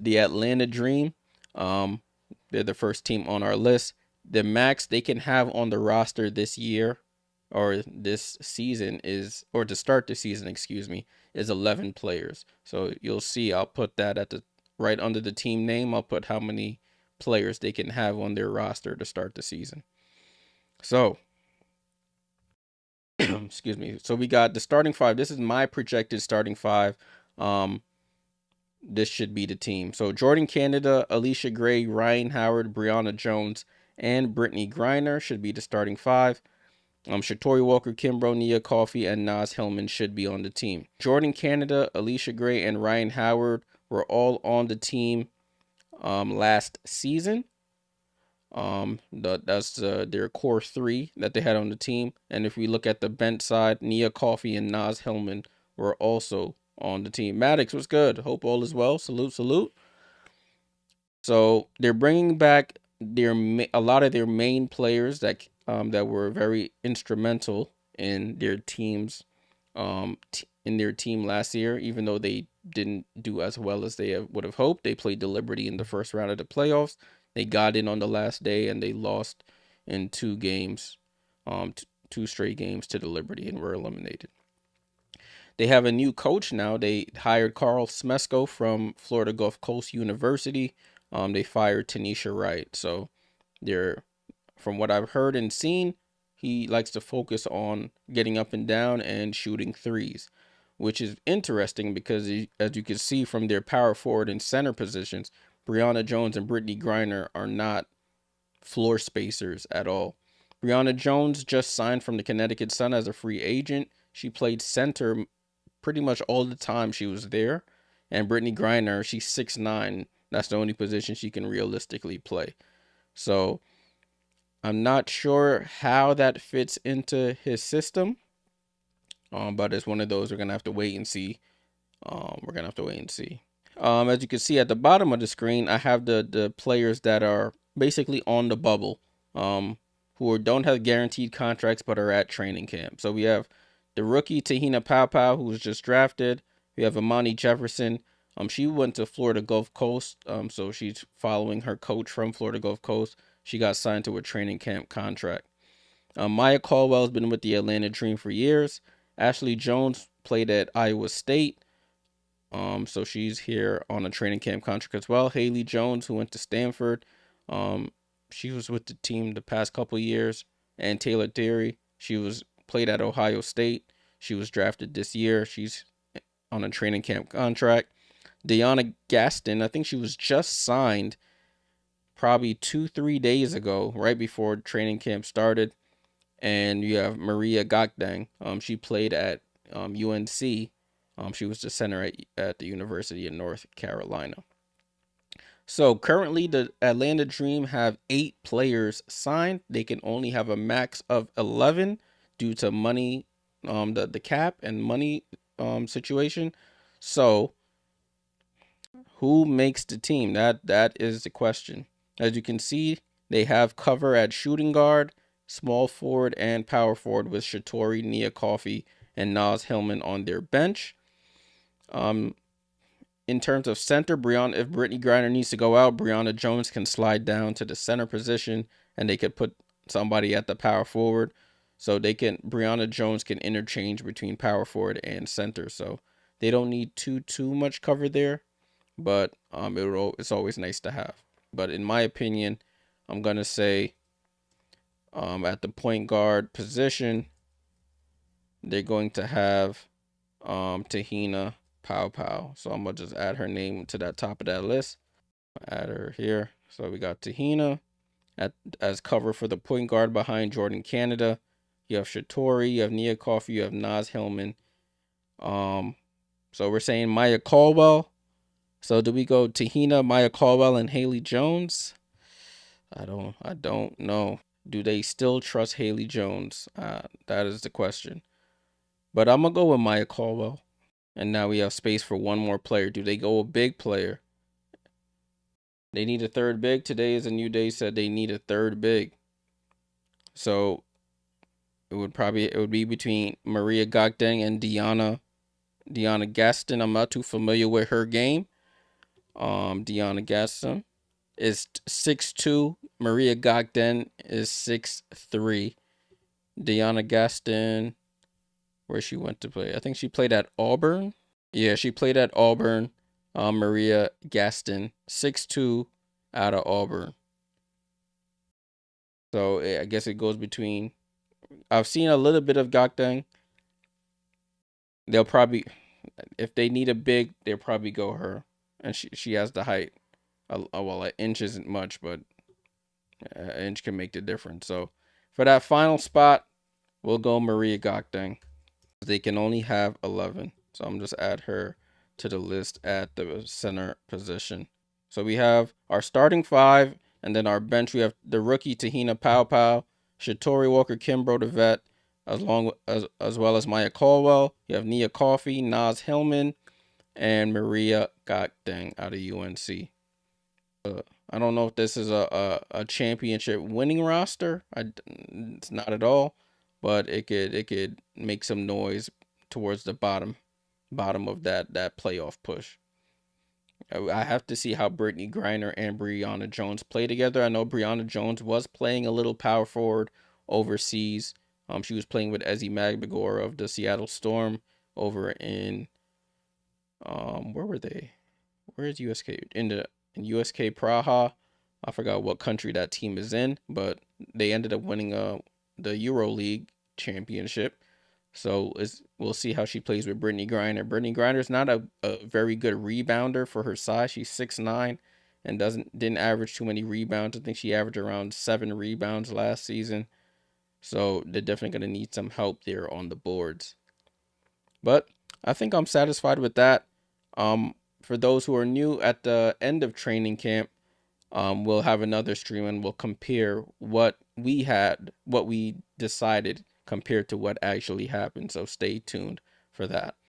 the Atlanta Dream. They're the first team on our list. The max they can have on the roster this year or this season is, or to start the season, excuse me, is 11 players. So you'll see, I'll put that at the right under the team name. I'll put how many players they can have on their roster to start the season. So, excuse me. So we got the starting five. This is my projected starting five. This should be the team. So Jordan Canada, Alicia Gray, Ryan Howard, Brianna Jones, and Brittany Griner should be the starting five. Shatori Walker, Kimbrough, Nia Coffey, and Naz Hillman should be on the team. Jordan Canada, Alicia Gray, and Ryan Howard were all on the team last season. That's their core three that they had on the team. And if we look at the bench side, Nia Coffey and Naz Hillman were also on the team. Maddox was good. Hope all is well. Salute, salute. So they're bringing back a lot of their main players that were very instrumental in their teams, in their team last year. Even though they didn't do as well as they would have hoped, they played the Liberty in the first round of the playoffs. They got in on the last day and they lost in 2 games, 2 straight games to the Liberty, and were eliminated. They have a new coach now. They hired Carl Smesko from Florida Gulf Coast University. They fired Tanisha Wright. So from what I've heard and seen, he likes to focus on getting up and down and shooting threes, which is interesting because as you can see from their power forward and center positions, Brianna Jones and Brittany Griner are not floor spacers at all. Brianna Jones just signed from the Connecticut Sun as a free agent. She played center pretty much all the time she was there. And Brittany Griner, she's 6'9". That's the only position she can realistically play. So I'm not sure how that fits into his system. But it's one of those we're going to have to wait and see. As you can see at the bottom of the screen, I have the players that are basically on the bubble, who don't have guaranteed contracts but are at training camp. So we have the rookie Tahina Paopao, who was just drafted. We have Amani Jefferson. She went to Florida Gulf Coast, so she's following her coach from Florida Gulf Coast. She got signed to a training camp contract. Maya Caldwell has been with the Atlanta Dream for years. Ashley Jones played at Iowa State. So she's here on a training camp contract as well. Haley Jones, who went to Stanford. She was with the team the past couple years. And Taylor Theory, she played at Ohio State. She was drafted this year. She's on a training camp contract. Deanna Gaston, I think she was just signed probably 2-3 days ago, right before training camp started. And you have Maria Gakdang. She played at UNC. She was the center at the University of North Carolina. So currently the Atlanta Dream have 8 players signed. They can only have a max of 11 due to money, the cap and money situation. So who makes the team? That is the question. As you can see, they have cover at shooting guard, small forward, and power forward with Shatori, Nia Coffey, and Naz Hillman on their bench. In terms of center, if Brittany Griner needs to go out, Brianna Jones can slide down to the center position, and they could put somebody at the power forward. So Brianna Jones can interchange between power forward and center. So they don't need too much cover there, but it's always nice to have. But in my opinion, I'm gonna say at the point guard position, they're going to have Tahina Paopao. So I'm gonna just add her name to that top of that list. Add her here. So we got Tahina as cover for the point guard behind Jordan Canada. You have Shatori, you have Nia Coffey, you have Naz Hillman. So we're saying Maya Caldwell. So do we go Tahina, Maya Caldwell, and Haley Jones? I don't know. Do they still trust Haley Jones? That is the question. But I'm gonna go with Maya Caldwell. And now we have space for one more player. Do they go a big player? They need a third big. Today is a new day. Said they need a third big. So it would be between Maria Gakdang and Deanna Gaston. I'm not too familiar with her game. Deanna Gaston is 6'2". Maria Gogden is 6'3". Deanna Gaston, where she went to play. I think she played at Auburn. Yeah, she played at Auburn. Maria Gaston, 6'2", out of Auburn. So I guess it goes between. I've seen a little bit of Gogden. They'll probably, if they need a big, they'll probably go her, and she has the height. Well, an inch isn't much, but an inch can make the difference. So for that final spot, we'll go Maria Gogden. They can only have 11, so I'm just add her to the list at the center position. So we have our starting five, and then our bench. We have the rookie Tahina Pow, Shatori Walker Kimbrough, the vet, as well as Maya Caldwell. You have Nia Coffey, Naz Hillman, and Maria Gogden out of UNC. I don't know if this is a championship winning roster. It's not at all, but it could make some noise towards the bottom of that playoff push. I have to see how Brittany Griner and Brianna Jones play together. I know Brianna Jones was playing a little power forward overseas. She was playing with Ezzy Magbegor of the Seattle Storm over in where were they? Where is USK? In USK Praha. I forgot what country that team is in, but they ended up winning the Euro League championship. So we'll see how she plays with Brittany Griner. Brittany Griner is not a very good rebounder for her size. She's 6'9" and didn't average too many rebounds. I think she averaged around 7 rebounds last season. So they're definitely going to need some help there on the boards. But I think I'm satisfied with that. For those who are new at the end of training camp, we'll have another stream and we'll compare what we decided compared to what actually happened. So stay tuned for that.